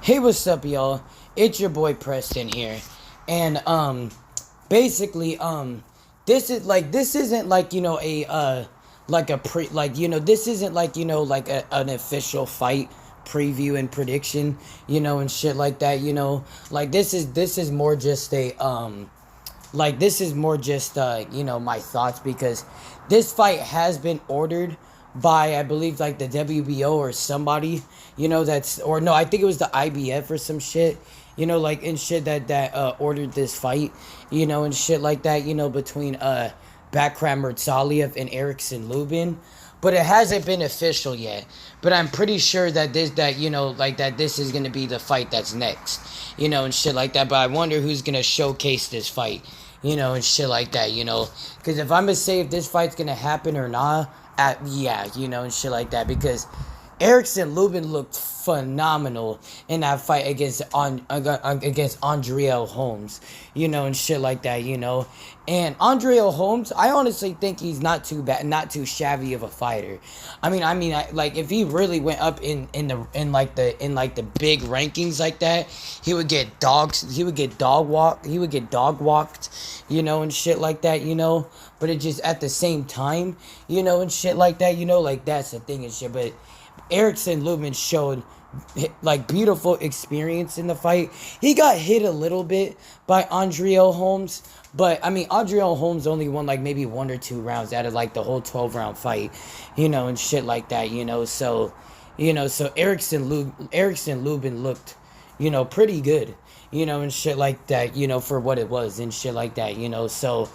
Hey, what's up, y'all? It's your boy Preston here, and basically, this isn't like like a this isn't like like an official fight preview and prediction, and shit like that, like this is more just a this is more just my thoughts because this fight has been ordered by I believe like the WBO or somebody, that's or no, I think it was the IBF or some shit, like and shit that ordered this fight, and shit like that, between Bakram Murtazaliev and Erickson Lubin. But it hasn't been official yet. But I'm pretty sure that this is gonna be the fight that's next, and shit like that. But I wonder who's gonna showcase this fight, and shit like that, because if I'm gonna say if this fight's gonna happen or not, yeah, and shit like that, because Erickson Lubin looked phenomenal in that fight against Andriel Holmes, and shit like that, And Andriel Holmes, I honestly think he's not too bad, not too shabby of a fighter. Like if he really went up in the big rankings like that, he would get dog walked, and shit like that, But it just at the same time, and shit like that, like that's the thing and shit, but Erickson Lubin showed like beautiful experience in the fight. He got hit a little bit by Andriel Holmes, but Andriel Holmes only won like maybe 1 or 2 rounds out of like the whole 12-round fight, and shit like that, So, so Erickson Lubin looked, pretty good, and shit like that, for what it was and shit like that, So,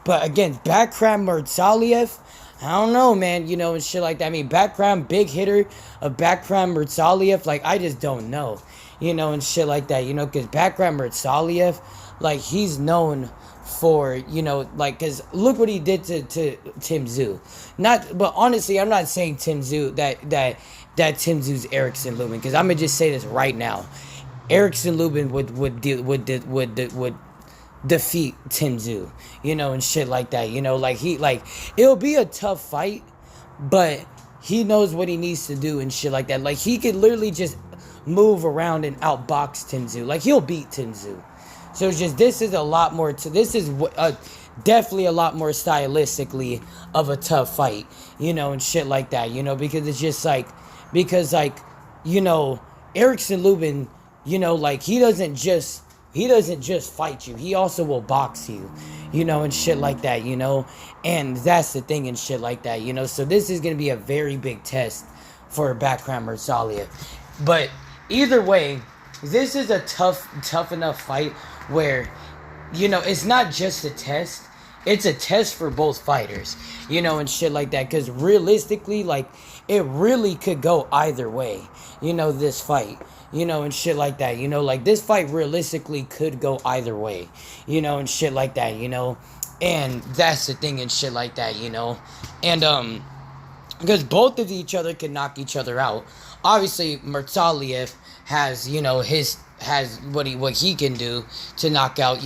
but against Bakram Murtazaliev, I don't know, man, and shit like that. Background big hitter of Bakram Murtazaliev, like, I just don't know, and shit like that, because Bakram Murtazaliev, like, he's known for, because look what he did to Tim Tszyu. But honestly, I'm not saying Tim Tszyu, that Tim Tszyu's Erickson Lubin, because I'm going to just say this right now. Erickson Lubin would defeat Tim Tszyu, and shit like that, it'll be a tough fight, but he knows what he needs to do and shit like that. Like, he could literally just move around and outbox Tim Tszyu. Like, he'll beat Tim Tszyu. So it's just, this is definitely a lot more stylistically of a tough fight, and shit like that, because it's just Erickson Lubin, he doesn't just fight you. He also will box you, and shit like that, And that's the thing and shit like that, So this is going to be a very big test for Bakram Murtazaliev. But either way, this is a tough enough fight where, it's not just a test. It's a test for both fighters, and shit like that. Because realistically, like, it really could go either way, this fight. And shit like that, like, this fight realistically could go either way, and shit like that, and that's the thing and shit like that, and, because both of each other can knock each other out. Obviously, Murtazaliev has, what he can do to knock out,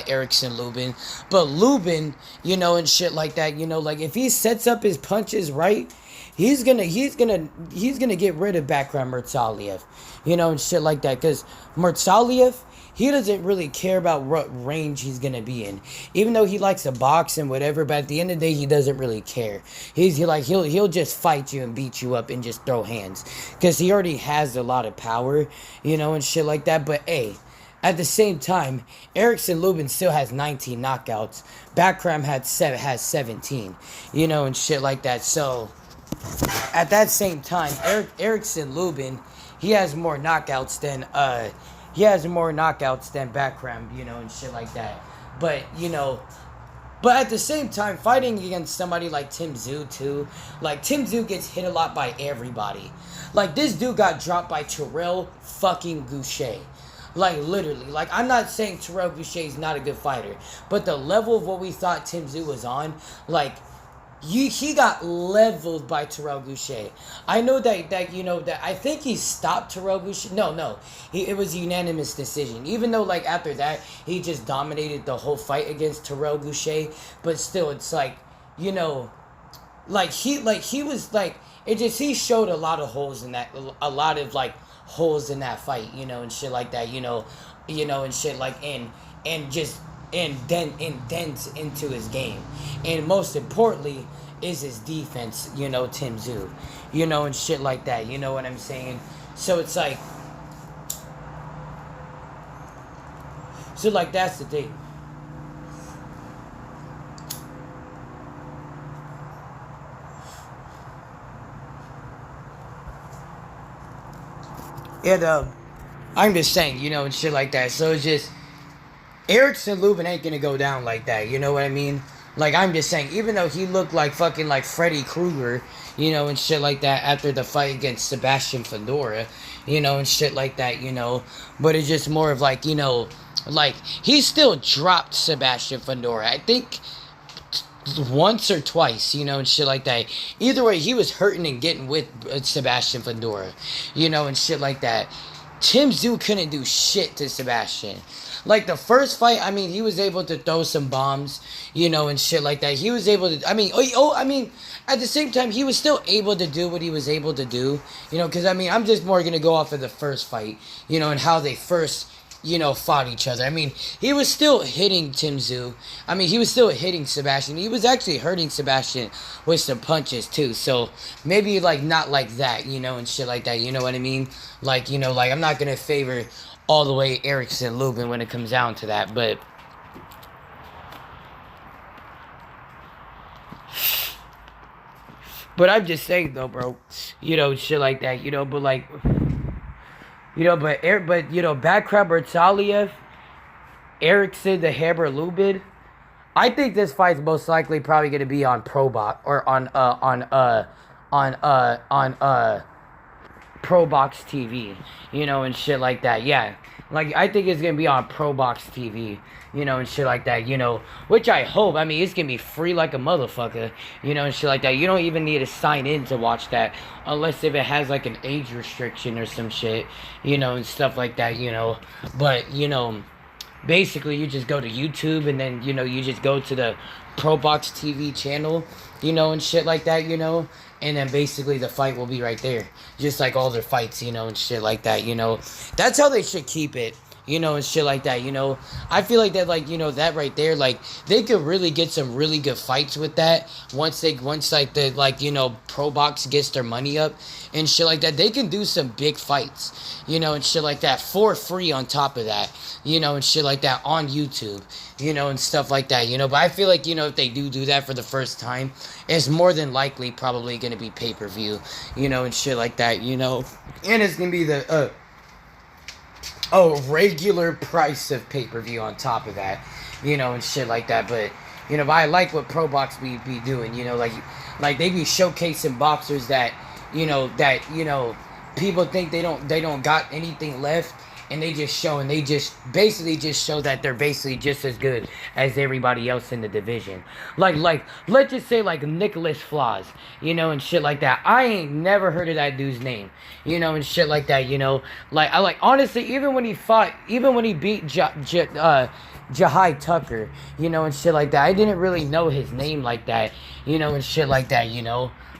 Erickson Lubin, but Lubin, and shit like that, like, if he sets up his punches right, he's gonna get rid of Bakram Murtazaliev, and shit like that, because Murtazaliev, he doesn't really care about what range he's gonna be in, even though he likes to box and whatever. But at the end of the day, he doesn't really care. He'll just fight you and beat you up and just throw hands, because he already has a lot of power, and shit like that. But hey, at the same time, Erickson Lubin still has 19 knockouts. Bakram has 17, and shit like that. So at that same time, Erickson Lubin, he has more knockouts than Bakram, and shit like that. But but at the same time, fighting against somebody like Tim Tszyu too, like, Tim Tszyu gets hit a lot by everybody. Like, this dude got dropped by Terrell fucking Goucher. Like, literally. Like, I'm not saying Terrell Goucher is not a good fighter, but the level of what we thought Tim Tszyu was on, like, he got leveled by Terrell Goucher. I know that I think he stopped Terrell Goucher. No, it was a unanimous decision. Even though, like, after that, he just dominated the whole fight against Terrell Goucher. But still, it's like, he was like, it just, he showed a lot of holes in that, a lot of like holes in that fight, and shit like that, and shit like, and just, and dents into his game, and most importantly is his defense, Tim Tszyu, and shit like that, you know what I'm saying? So it's like, so like that's the thing. And I'm just saying, and shit like that. So it's just, Erickson Lubin ain't gonna go down like that. You know what I mean? Like, I'm just saying, even though he looked like fucking like Freddy Krueger, and shit like that after the fight against Sebastian Fedora, and shit like that, but it's just more of like, like, he still dropped Sebastian Fedora. I think once or twice, and shit like that. Either way, he was hurting and getting with Sebastian Fedora, and shit like that. Tim Tszyu couldn't do shit to Sebastian. Like, the first fight, I mean, he was able to throw some bombs, and shit like that. He was able to, I mean, at the same time, he was still able to do what he was able to do, because, I mean, I'm just more going to go off of the first fight, and how they first, fought each other. I mean, he was still hitting Tim Tszyu. I mean, he was still hitting Sebastian. He was actually hurting Sebastian with some punches, too. So, maybe, like, not like that, and shit like that. You know what I mean? Like, like, I'm not going to favor all the way Erickson Lubin when it comes down to that, but I'm just saying, though, bro, shit like that, but like, Backcrab Murtazaliev, Erickson the Hammer Lubin, I think this fight's most likely probably gonna be on Pro Box or on Pro Box TV, and shit like that. Yeah, like, I think it's gonna be on Pro Box TV, and shit like that, which I hope. I mean, it's gonna be free like a motherfucker, and shit like that. You don't even need to sign in to watch that, unless if it has like an age restriction or some shit, and stuff like that, But, basically you just go to YouTube and then, you just go to the Pro Box TV channel, and shit like that, and then basically the fight will be right there. Just like all their fights, and shit like that, That's how they should keep it, and shit like that, I feel like that, like, that right there, like, they could really get some really good fights with that once like the, like, Pro Box gets their money up and shit like that. They can do some big fights, and shit like that for free on top of that, and shit like that on YouTube, and stuff like that, but I feel like, if they do that for the first time, it's more than likely probably going to be pay-per-view, and shit like that, and it's going to be the, regular price of pay-per-view on top of that, and shit like that, but, but I like what Pro Box be doing, like they be showcasing boxers that, people think they don't got anything left, and they just basically show that they're basically just as good as everybody else in the division. Like let's just say like Nicholas Flaws, and shit like that. I ain't never heard of that dude's name, and shit like that, Like, I like, honestly, even when he beat Jahai Tucker, and shit like that, I didn't really know his name like that, and shit like that,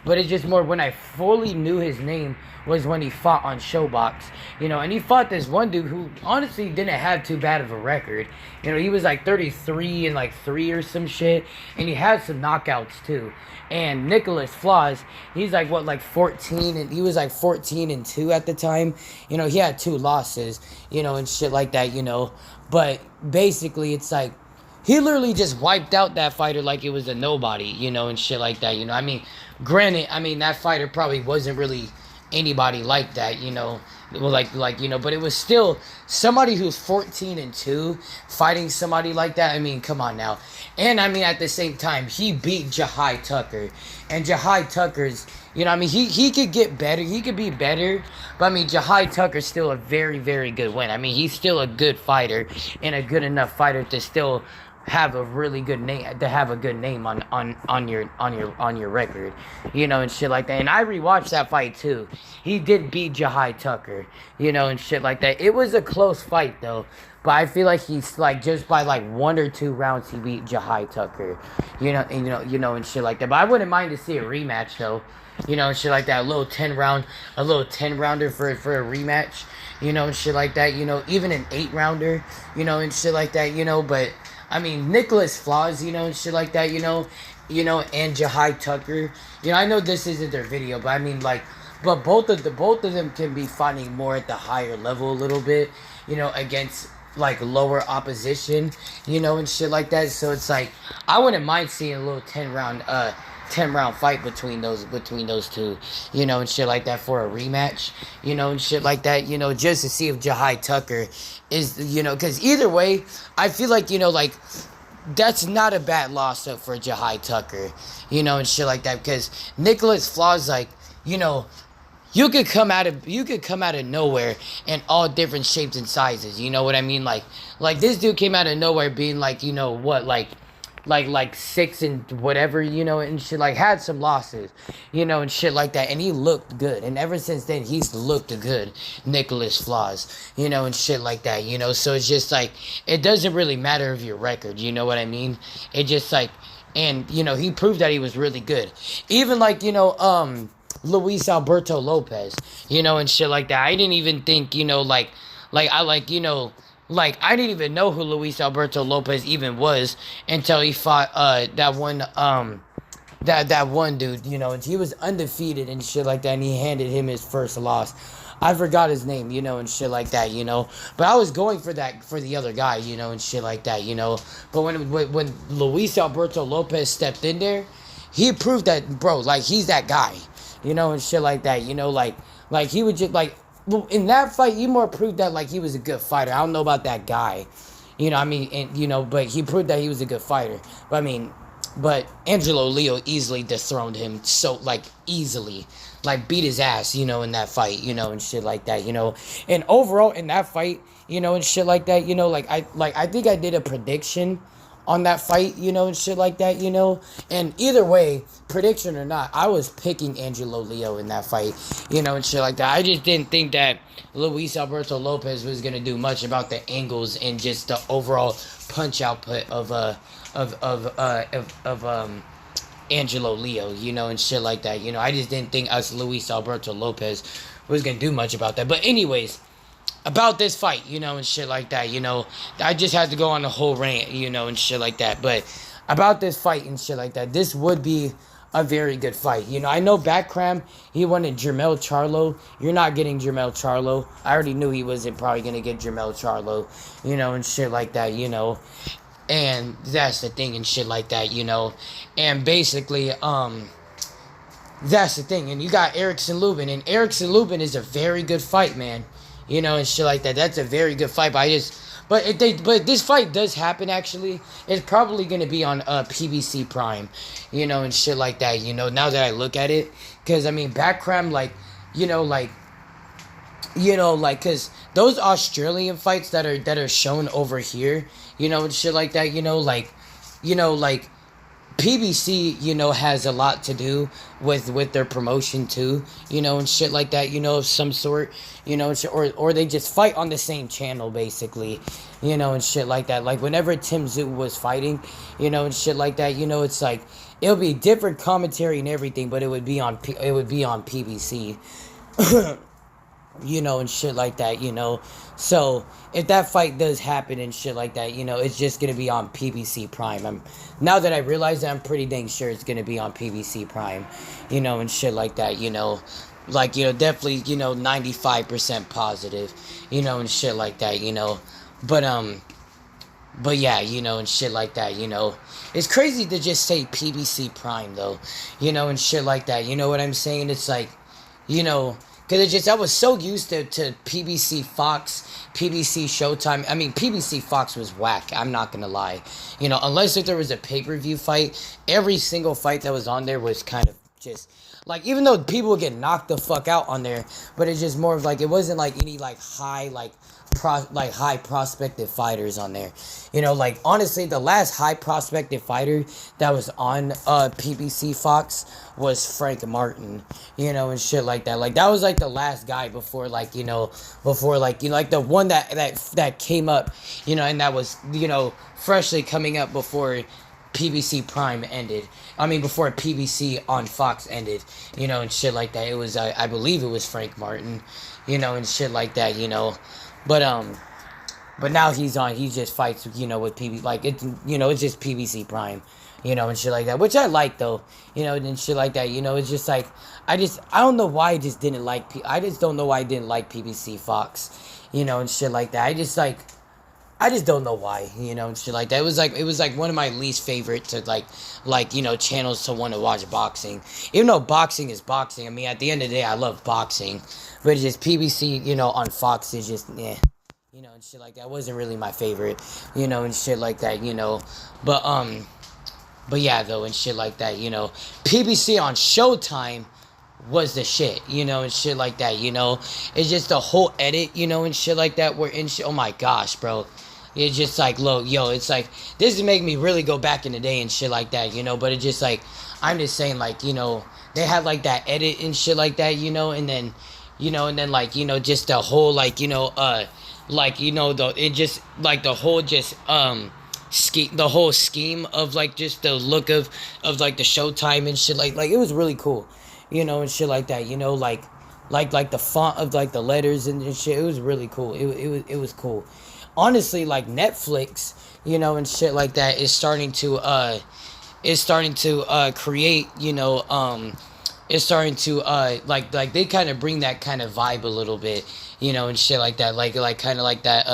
But it's just more when I fully knew his name was when he fought on Showbox, and he fought this one dude who honestly didn't have too bad of a record. He was like 33 and like 3 or some shit, and he had some knockouts too. And Nicholas Flaws, he's like, what, like 14, and he was like 14-2 at the time. He had 2 losses, and shit like that, But basically, it's like, he literally just wiped out that fighter like it was a nobody, and shit like that, I mean, granted, that fighter probably wasn't really anybody like that, but it was still somebody who's 14-2 fighting somebody like that. I mean, come on now. And at the same time, he beat Jahai Tucker, and Jahai Tucker's, he could get better, he could be better, but Jahai Tucker's still a very, very good win. He's still a good fighter and a good enough fighter to still have a really good name, to have a good name on your record, and shit like that. And I rewatched that fight too. He did beat Jahai Tucker, and shit like that. It was a close fight though, but I feel like he's like just by like 1 or 2 rounds he beat Jahai Tucker, and shit like that. But I wouldn't mind to see a rematch though, and shit like that. A little 10 rounder for a rematch, and shit like that. Even an 8 rounder, and shit like that. But I mean, Nicholas Flaws, and shit like that, and Jahai Tucker. I know this isn't their video, but I mean, like, but both of them can be fighting more at the higher level a little bit, against like lower opposition, and shit like that. So it's like I wouldn't mind seeing a little 10 round fight between those two, and shit like that for a rematch, and shit like that, just to see if Jahai Tucker is, because either way, I feel like, like, that's not a bad loss up for Jahai Tucker, and shit like that, because Nicholas Flaws, like, you could come out of nowhere in all different shapes and sizes, you know what I mean? Like this dude came out of nowhere being like, like 6 and whatever, and shit, like had some losses, and shit like that, and he looked good, and ever since then he's looked good, Nicholas Flaws, and shit like that, so it's just like, it doesn't really matter of your record, you know what I mean? It just like, and he proved that he was really good, even like, Luis Alberto Lopez, and shit like that. I didn't even think, like, I didn't even know who Luis Alberto Lopez even was until he fought that one dude, and he was undefeated and shit like that, and he handed him his first loss. I forgot his name, and shit like that, But I was going for the other guy, and shit like that, But when Luis Alberto Lopez stepped in there, he proved that, bro, like, he's that guy, and shit like that, like he would just, like, in that fight, he more proved that, like, he was a good fighter. I don't know about that guy, I mean, and, but he proved that he was a good fighter. But, I mean, but Angelo Leo easily dethroned him, so, like, easily, like, beat his ass, in that fight, and shit like that, and overall, in that fight, and shit like that, I think I did a prediction on that fight, and shit like that, and either way, prediction or not, I was picking Angelo Leo in that fight, and shit like that. I just didn't think that Luis Alberto Lopez was gonna do much about the angles and just the overall punch output of Angelo Leo, and shit like that, I just didn't think us Luis Alberto Lopez was gonna do much about that. But anyways, about this fight, and shit like that, I just had to go on the whole rant, and shit like that. But about this fight and shit like that, this would be a very good fight. I know Backcram, he wanted Jermell Charlo. You're not getting Jermell Charlo. I already knew he wasn't probably going to get Jermell Charlo, and shit like that, And that's the thing and shit like that, And basically, that's the thing. And you got Erickson Lubin. And Erickson Lubin is a very good fight, man. And shit like that. That's a very good fight. But this fight does happen, actually. It's probably going to be on PBC Prime, and shit like that, now that I look at it. Because, I mean, Backcram, because those Australian fights that are shown over here, and shit like that, PBC, has a lot to do with their promotion too, and shit like that, of some sort, or they just fight on the same channel basically, and shit like that. Like whenever Tim Tszyu was fighting, and shit like that, it's like it'll be different commentary and everything, but it would be on PBC. And shit like that, So, if that fight does happen and shit like that, it's just going to be on PBC Prime. Now that I realize that, I'm pretty dang sure it's going to be on PBC Prime, and shit like that, definitely, 95% positive, and shit like that, But yeah, and shit like that, It's crazy to just say PBC Prime, though, and shit like that, you know what I'm saying? It's like, because I was so used to PBC Fox, PBC Showtime. I mean, PBC Fox was whack. I'm not going to lie. Unless if there was a pay-per-view fight, every single fight that was on there was kind of just, like, even though people would get knocked the fuck out on there, but it's just more of, like, it wasn't, like, any, like, high, like, high prospective fighters on there. You know, like honestly, the last high prospective fighter that was on PBC Fox was Frank Martin. You know, and shit like that. Like that was like the last guy before like like the one that came up. You know, and that was freshly coming up before PBC Prime ended. I mean, before PBC on Fox ended, and shit like that. It was, I believe it was Frank Martin, and shit like that, but now he just fights, with PB, like, it's just PBC Prime, and shit like that, which I like, though, and shit like that, it's just like, I don't know why I just didn't like, I just don't know why I didn't like PBC Fox, and shit like that. I just don't know why, and shit like that. It was like one of my least favorite to channels to want to watch boxing. Even though boxing is boxing, I mean, at the end of the day, I love boxing, but it's just PBC, on Fox is just, and shit like that wasn't really my favorite, and shit like that, but yeah, though, and shit like that, PBC on Showtime was the shit, and shit like that, it's just the whole edit, and shit like that, oh my gosh, bro. It's just like, it's like, this is making me really go back in the day and shit like that, but it's just like, I'm just saying, like, they have like that edit and shit like that, and then, like, just the whole, like, it just, like, the whole just, the whole scheme of, like, just the look of like, the Showtime and shit, like, it was really cool, and shit like that, like the font of, like, the letters and shit, it was really cool, it was cool. Honestly, like Netflix, and shit like that is starting to create, it's starting to like they kind of bring that kind of vibe a little bit, and shit like that, like kind of like that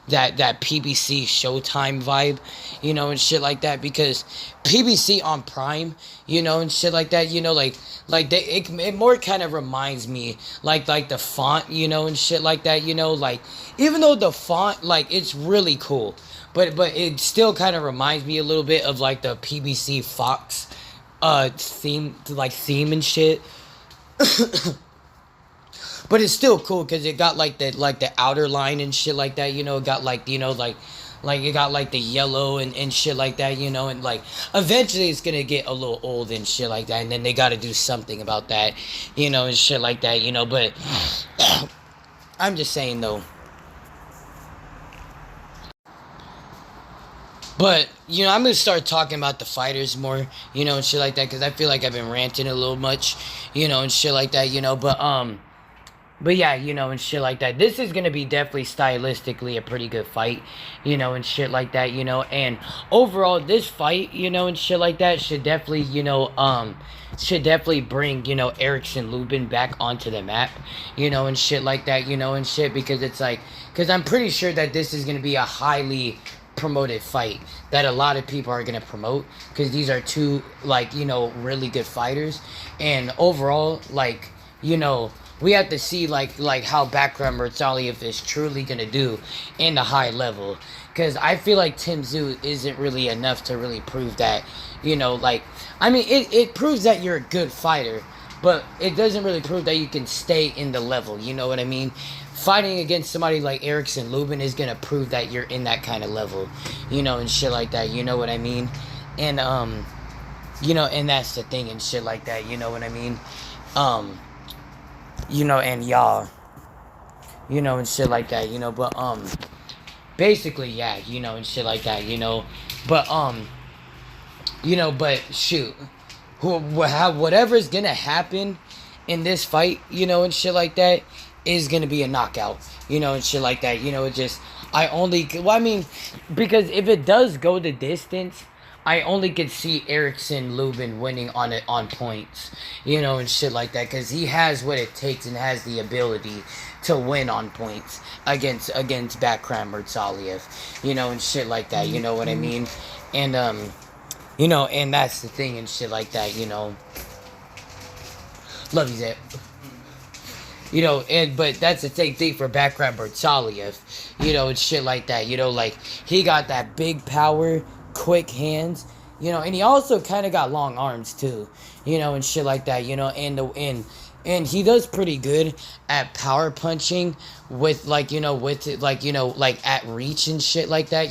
that PBC Showtime vibe, and shit like that, because PBC on Prime, and shit like that, it more kind of reminds me like the font, and shit like that, like even though the font, like, it's really cool, but it still kind of reminds me a little bit of like the PBC Fox theme and shit. But it's still cool because it got like the outer line and shit like that, it got like, like it got like the yellow and shit like that, and like eventually it's gonna get a little old and shit like that, and then they gotta do something about that, and shit like that, but I'm just saying though. But, I'm going to start talking about the fighters more, and shit like that, because I feel like I've been ranting a little much, and shit like that, but yeah, and shit like that. This is going to be definitely stylistically a pretty good fight, and shit like that, and overall, this fight, and shit like that should definitely, bring, Erickson Lubin back onto the map, and shit like that, and shit, because it's like, because I'm pretty sure that this is going to be a highly promoted fight that a lot of people are going to promote, because these are two, like, really good fighters, and overall, like, we have to see like how background Murtazaliev is truly going to do in the high level, because I feel like Tim Tszyu isn't really enough to really prove that, like, I mean, it proves that you're a good fighter, but it doesn't really prove that you can stay in the level, you know what I mean? Fighting against somebody like Erickson Lubin is going to prove that you're in that kind of level, and shit like that, you know what I mean? And, and that's the thing and shit like that, you know what I mean? And y'all, and shit like that, but, basically, yeah, and shit like that, but, but shoot, whatever's gonna happen in this fight, and shit like that, is gonna be a knockout, and shit like that, it just, because if it does go the distance, I only could see Erickson Lubin winning on it on points, and shit like that, because he has what it takes and has the ability to win on points against background Murtazaliev, and shit like that, you know what I mean? And and that's the thing and shit like that, love you, Zip. But that's the same thing for background Murtazaliev, and shit like that, like, he got that big power, quick hands, and he also kind of got long arms too, and shit like that, and and he does pretty good at power punching with like with it, like like at reach and shit like that.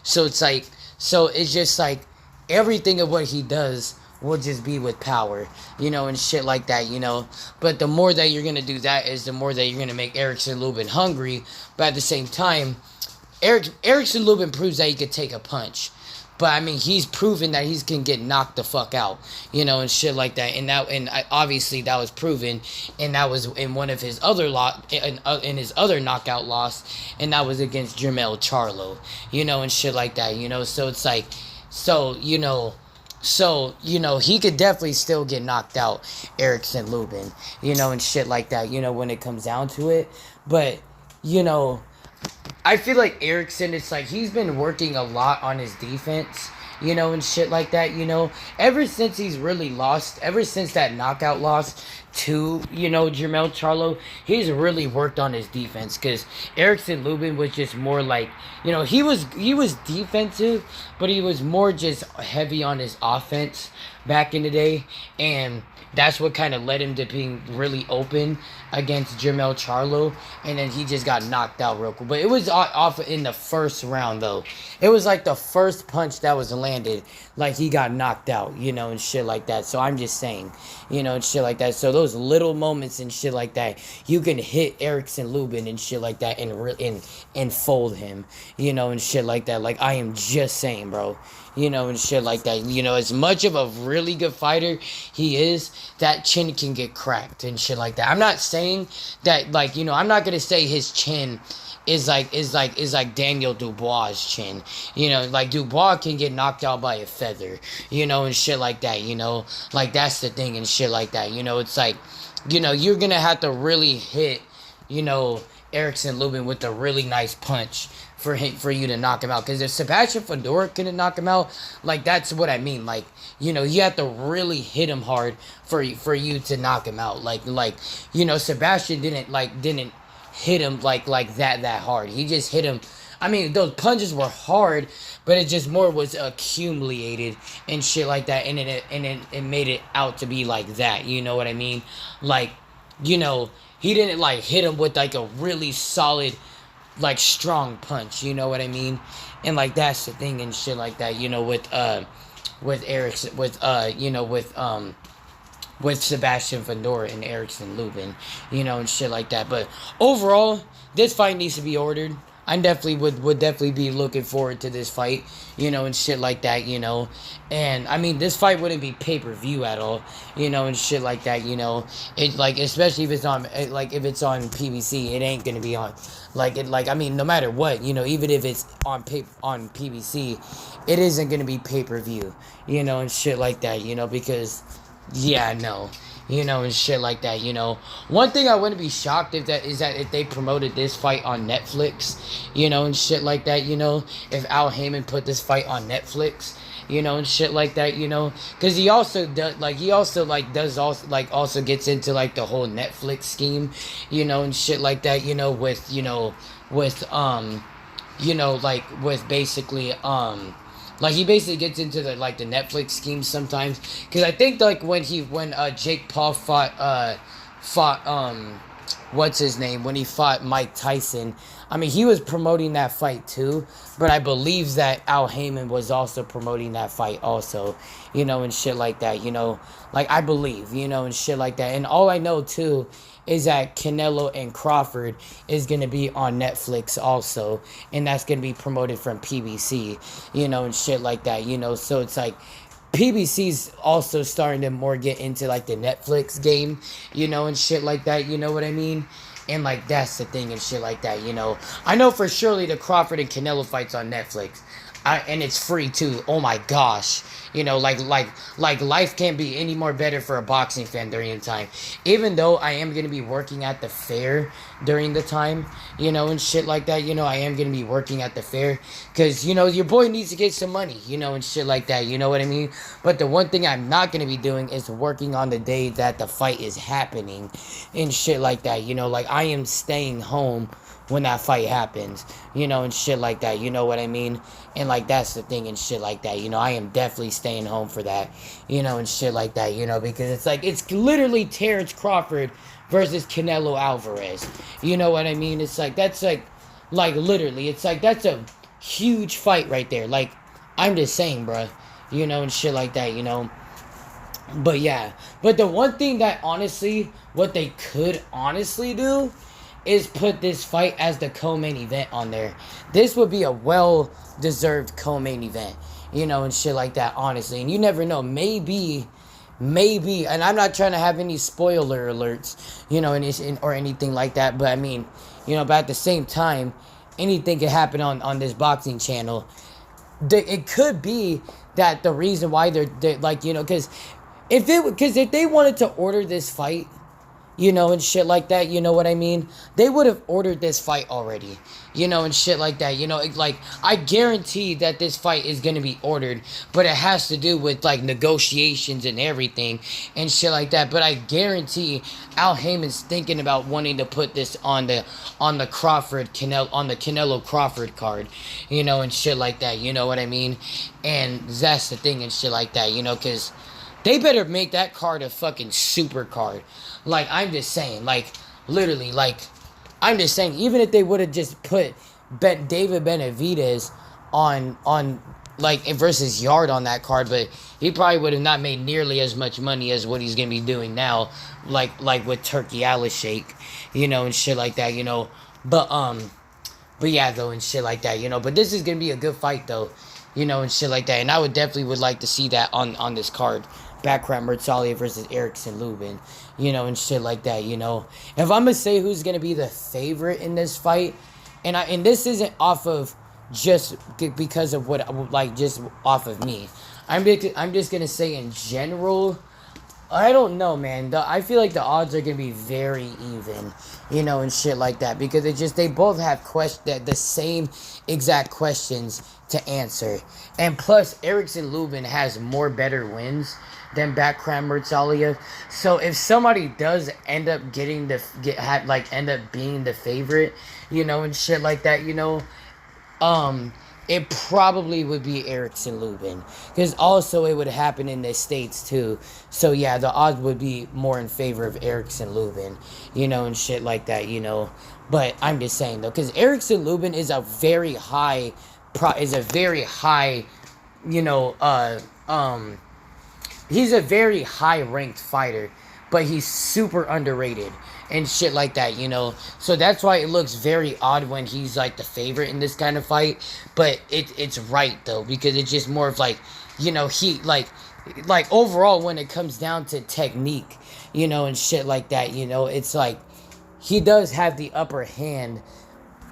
So it's like it's just like everything of what he does will just be with power, and shit like that. But the more that you're gonna do that is the more that you're gonna make Erickson Lubin hungry. But at the same time, Erickson Lubin proves that he could take a punch. But I mean, he's proven that he can get knocked the fuck out, and shit like that. And obviously that was proven, and that was in one of his other in his other knockout loss, and that was against Jermell Charlo, and shit like that. So it's like, he could definitely still get knocked out, Erickson Lubin, and shit like that. When it comes down to it, but I feel like Erickson, it's like he's been working a lot on his defense, and shit like that, ever since he's really lost, ever since that knockout loss to, Jermell Charlo, he's really worked on his defense, because Erickson Lubin was just more like, he was defensive, but he was more just heavy on his offense back in the day, and that's what kind of led him to being really open against Jermell Charlo, and then he just got knocked out real quick. But it was off in the first round, though. It was like the first punch that was landed, like he got knocked out, and shit like that. So I'm just saying, and shit like that. So those little moments and shit like that, you can hit Erickson Lubin and shit like that and fold him, and shit like that. Like, I am just saying, bro. And shit like that. As much of a really good fighter he is, that chin can get cracked and shit like that. I'm not saying that, like, I'm not gonna say his chin is like Daniel Dubois' chin. Like Dubois can get knocked out by a feather, and shit like that, like that's the thing and shit like that. It's like, you're gonna have to really hit, Erickson Lubin with a really nice punch for you to knock him out. Because if Sebastian Fedor couldn't knock him out, like, that's what I mean. Like, you have to really hit him hard for you to knock him out. Like Sebastian didn't hit him like that hard. He just hit him. I mean, those punches were hard, but it just more was accumulated and shit like that, and it made it out to be like that. You know what I mean? Like, he didn't like hit him with like a really solid, like, strong punch, you know what I mean? And like that's the thing and shit like that, with Erickson, with Sebastian Fedor and Erickson Lubin, and shit like that. But overall, this fight needs to be ordered. I definitely would definitely be looking forward to this fight, and shit like that, and I mean, this fight wouldn't be pay-per-view at all, and shit like that, it, like, especially if it's on, like, if it's on PBC, it ain't gonna be on, I mean, no matter what, even if it's on PBC, it isn't gonna be pay-per-view, and shit like that, because, yeah, no. And shit like that, One thing I wouldn't be shocked is that if they promoted this fight on Netflix, and shit like that, if Al Heyman put this fight on Netflix, and shit like that, because he also gets into, like, the whole Netflix scheme, and shit like that, with basically, like, he basically gets into the Netflix scheme sometimes, because I think, like, when Jake Paul fought what's his name, when he fought Mike Tyson, I mean, he was promoting that fight too, but I believe that Al Heyman was also promoting that fight also, and shit like that, like, I believe, and shit like that. And all I know too is that Canelo and Crawford is going to be on Netflix also, and that's going to be promoted from PBC, and shit like that, so it's like, PBC's also starting to more get into, like, the Netflix game, and shit like that, you know what I mean? And, like, that's the thing and shit like that, I know for surely the Crawford and Canelo fight's on Netflix. And it's free too. Oh my gosh. Like life can't be any more better for a boxing fan during the time. Even though I am going to be working at the fair during the time, and shit like that, I am going to be working at the fair. Because, your boy needs to get some money, and shit like that, you know what I mean? But the one thing I'm not going to be doing is working on the day that the fight is happening and shit like that, like, I am staying home when that fight happens, and shit like that, you know what I mean? And, like, that's the thing and shit like that, I am definitely staying home for that, you know, and shit like that, you know, because it's like, it's literally Terrence Crawford versus Canelo Alvarez. You know what I mean? It's like, that's like literally, it's like, that's a huge fight right there. Like, I'm just saying, bruh, you know, and shit like that, you know. But yeah, but the one thing that honestly, what they could honestly do is put this fight as the co-main event on there. This would be a well-deserved co-main event, you know, and shit like that, honestly. And you never know, maybe, and I'm not trying to have any spoiler alerts, you know, or anything like that, but I mean, you know, but at the same time, anything could happen on this boxing channel. It could be that the reason why they're like, you know, because if they wanted to order this fight, you know, and shit like that, you know what I mean? They would have ordered this fight already, you know, and shit like that, you know, like, I guarantee that this fight is going to be ordered, but it has to do with, like, negotiations and everything, and shit like that, but I guarantee Al Heyman's thinking about wanting to put this on the Canelo Crawford card, you know, and shit like that, you know what I mean? And that's the thing and shit like that, you know, because they better make that card a fucking super card. Like, I'm just saying, like, literally, like, I'm just saying, even if they would have just put David Benavidez on like, versus Yard on that card, but he probably would have not made nearly as much money as what he's going to be doing now, like with Turkey Alashake, you know, and shit like that, you know, but yeah, though, and shit like that, you know, but this is going to be a good fight, though, you know, and shit like that, and I would definitely would like to see that on this card. Background Murtazaliev versus Erickson Lubin, you know, and shit like that, you know. If I'm gonna say who's gonna be the favorite in this fight, and this isn't off of just because of what, like, just off of me. I'm just gonna say in general, I don't know, man. I feel like the odds are gonna be very even, you know, and shit like that, because they both have the same exact questions to answer, and plus Erickson Lubin has more better wins than Bakram Murtazaliev. So if somebody does end up end up being the favorite, you know, and shit like that, you know, it probably would be Erickson Lubin, because also it would happen in the States too. So yeah, the odds would be more in favor of Erickson Lubin, you know, and shit like that, you know. But I'm just saying though, because Erickson Lubin is a very high, you know, he's a very high-ranked fighter, but he's super underrated and shit like that, you know. So that's why it looks very odd when he's, like, the favorite in this kind of fight. But it's right, though, because it's just more of, like, you know, he, like overall, when it comes down to technique, you know, and shit like that, you know, it's like, he does have the upper hand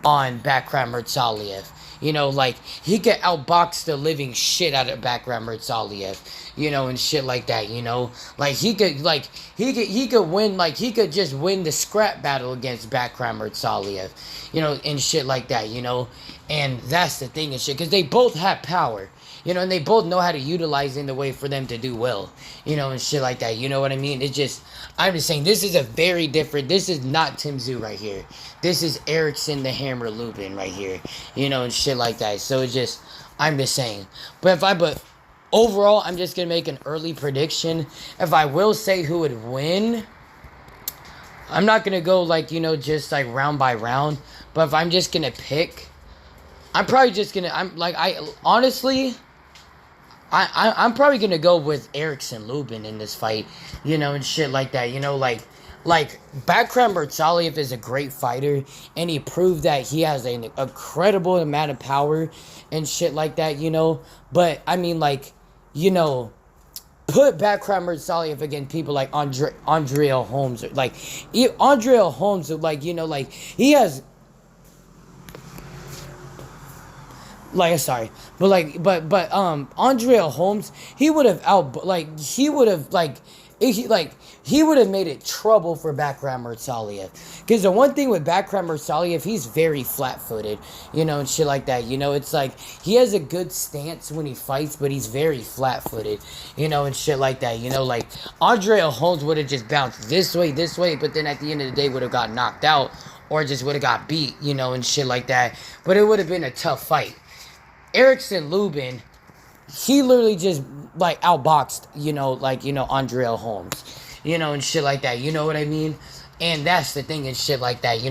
on Bakram Murtazaliev. You know, like, he could outbox the living shit out of Bakram Murtazaliev, you know, and shit like that, you know. Like, he could win, like, he could just win the scrap battle against Bakram Murtazaliev, you know, and shit like that, you know. And that's the thing and shit, because they both have power, you know, and they both know how to utilize it in the way for them to do well, you know, and shit like that, you know what I mean? It's just, I'm just saying, this is a very different, this is not Tim Tszyu right here. This is Erickson the Hammer Lubin right here, you know, and shit like that. So it's just, I'm just saying. But overall, I'm just going to make an early prediction. If I will say who would win, I'm not going to go, like, you know, just, like, round by round. But if I'm just going to pick, I'm probably just going to, I'm probably going to go with Erickson Lubin in this fight, you know, and shit like that, you know, like, Bakram Murtazaliev is a great fighter, and he proved that he has an incredible amount of power and shit like that, you know, but, I mean, like, you know, put Bakram Murtazaliev against people like Andrea Holmes, like, Andrea Holmes, like, you know, like, he has, like, sorry, but Andrea Holmes, he would have made it trouble for Bakram Murtazaliev. Because the one thing with Bakram Murtazaliev, he's very flat-footed, you know, and shit like that. You know, it's like, he has a good stance when he fights, but he's very flat-footed, you know, and shit like that. You know, like, Andrea Holmes would have just bounced this way, but then at the end of the day would have got knocked out, or just would have got beat, you know, and shit like that. But it would have been a tough fight. Erickson Lubin, he literally just like outboxed, Andrea Holmes, and shit like that. You know what I mean? And that's the thing and shit like that,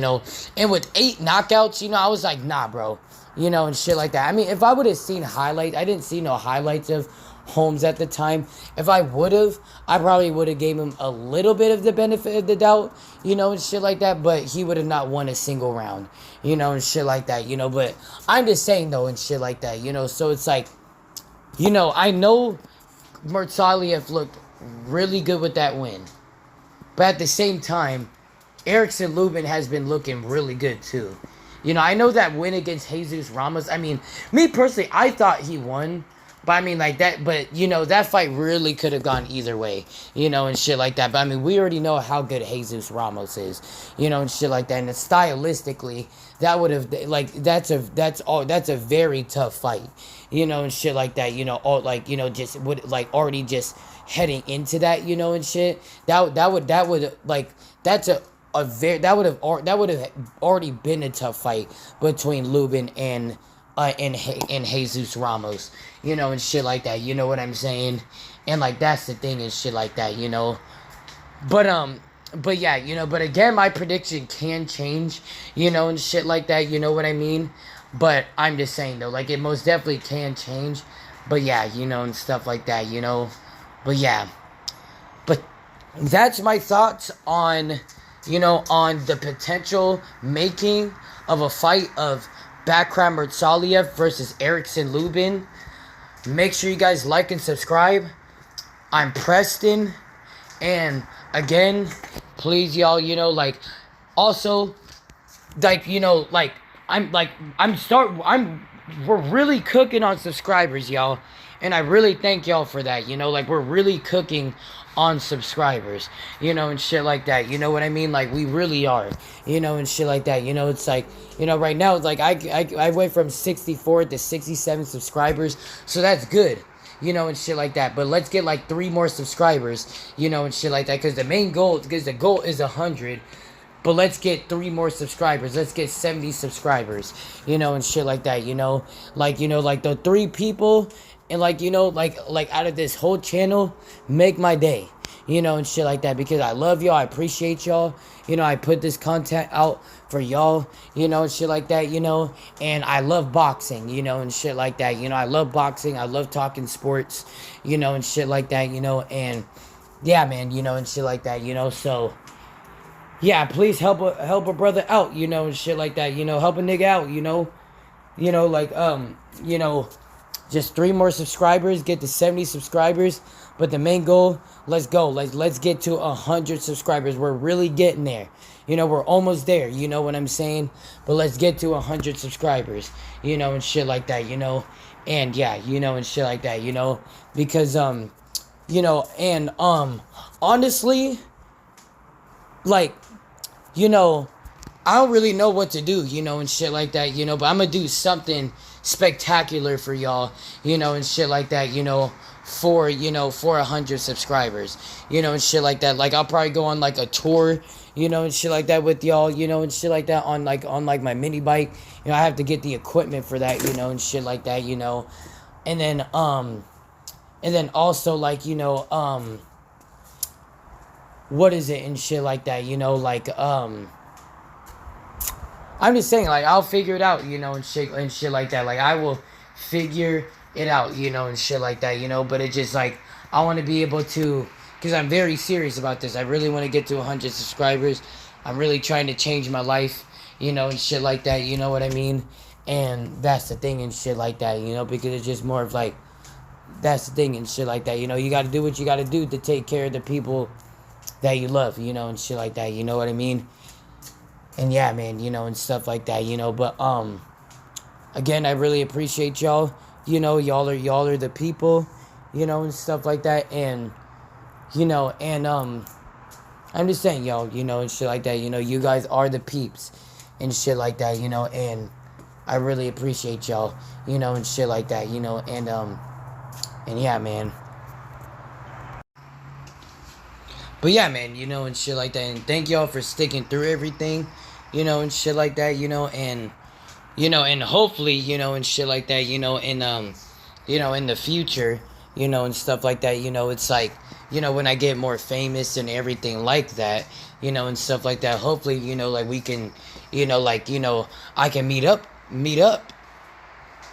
And with 8 knockouts, I was like, nah, bro, and shit like that. I mean, if I would have seen highlights, I didn't see no highlights of Holmes at the time. If I would have, I probably would have gave him a little bit of the benefit of the doubt, and shit like that. But he would have not won a single round, and shit like that, But I'm just saying though, and shit like that, So it's like, I know Murtazaliev looked really good with that win. But at the same time, Erickson Lubin has been looking really good too. I know that win against Jesus Ramos. I mean, me personally, I thought he won. But I mean, like that, but that fight really could have gone either way, and shit like that. But I mean, we already know how good Jesus Ramos is, and shit like that. And stylistically, that would have, like, that's a very tough fight, and shit like that, all like, just would, like, already just heading into that, and shit. That would, like, that's that would have already been a tough fight between Lubin and Jesus Ramos, and shit like that. You know what I'm saying? And like that's the thing and shit like that, But yeah, but again, my prediction can change, and shit like that. You know what I mean? But I'm just saying though, like it most definitely can change. But yeah, and stuff like that, But yeah, but that's my thoughts on, on the potential making of a fight of Bakram Murtazaliev versus Erickson Lubin. Make sure you guys like and subscribe. I'm Preston. And again, please y'all, also, we're really cooking on subscribers, y'all. And I really thank y'all for that, we're really cooking on subscribers, and shit like that. You know what I mean? Like, we really are, and shit like that. It's like, right now, it's like, I went from 64 to 67 subscribers, so that's good, and shit like that. But let's get, like, 3 more subscribers, and shit like that, because the goal is 100, but let's get 3 more subscribers. Let's get 70 subscribers, and shit like that, like the 3 people, and like out of this whole channel, make my day, and shit like that, because I love y'all. I appreciate y'all. I put this content out for y'all, and shit like that, and I love boxing, and shit like that, I love boxing. I love talking sports, and shit like that, and yeah, man, and shit like that, so yeah, please help a brother out, and shit like that, help a nigga out, just 3 more subscribers, get to 70 subscribers. But the main goal, let's go. Let's get to 100 subscribers. We're really getting there. We're almost there. You know what I'm saying? But let's get to 100 subscribers. And shit like that. And yeah, and shit like that. Because and honestly, like, I don't really know what to do, and shit like that, but I'm gonna do something spectacular for y'all, and shit like that, for 100 subscribers, and shit like that. Like, I'll probably go on, like, a tour, and shit like that with y'all, and shit like that on my mini bike. I have to get the equipment for that, and shit like that, and then also, like, what is it and shit like that, I'm just saying, like, I'll figure it out, and shit like that. Like, I will figure it out, and shit like that, But it's just, like, I want to be able to, because I'm very serious about this. I really want to get to 100 subscribers. I'm really trying to change my life, and shit like that, you know what I mean? And that's the thing and shit like that, because it's just more of, like, that's the thing and shit like that, You got to do what you got to do to take care of the people that you love, and shit like that, you know what I mean? And yeah, man, and stuff like that, But again, I really appreciate y'all. Y'all are the people, and stuff like that. And I'm just saying, y'all, and shit like that. You guys are the peeps and shit like that, and I really appreciate y'all, and shit like that, and yeah, man. But yeah, man, and shit like that. And thank y'all for sticking through everything, and shit like that, and hopefully, and shit like that, in the future, and stuff like that, it's like, when I get more famous and everything like that, and stuff like that, hopefully, like we can, like, I can meet up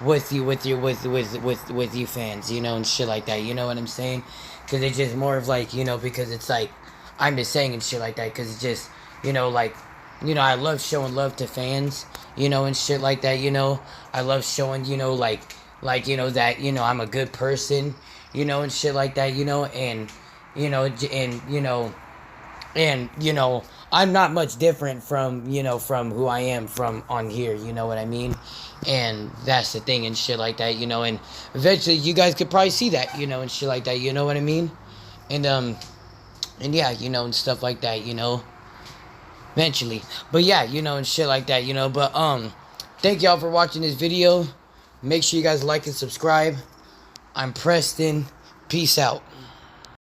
with you, with you fans, and shit like that, you know what I'm saying? Because it's just more of like, because it's like, I'm just saying and shit like that, because it's just, like, I love showing love to fans, and shit like that, I love showing, like, that, I'm a good person, and shit like that, and, and, I'm not much different from, from who I am from on here, you know what I mean? And that's the thing and shit like that, and eventually you guys could probably see that, and shit like that, you know what I mean? And yeah, and stuff like that, eventually. But yeah, and shit like that, but thank y'all for watching this video. Make sure you guys like and subscribe. I'm Preston. Peace out.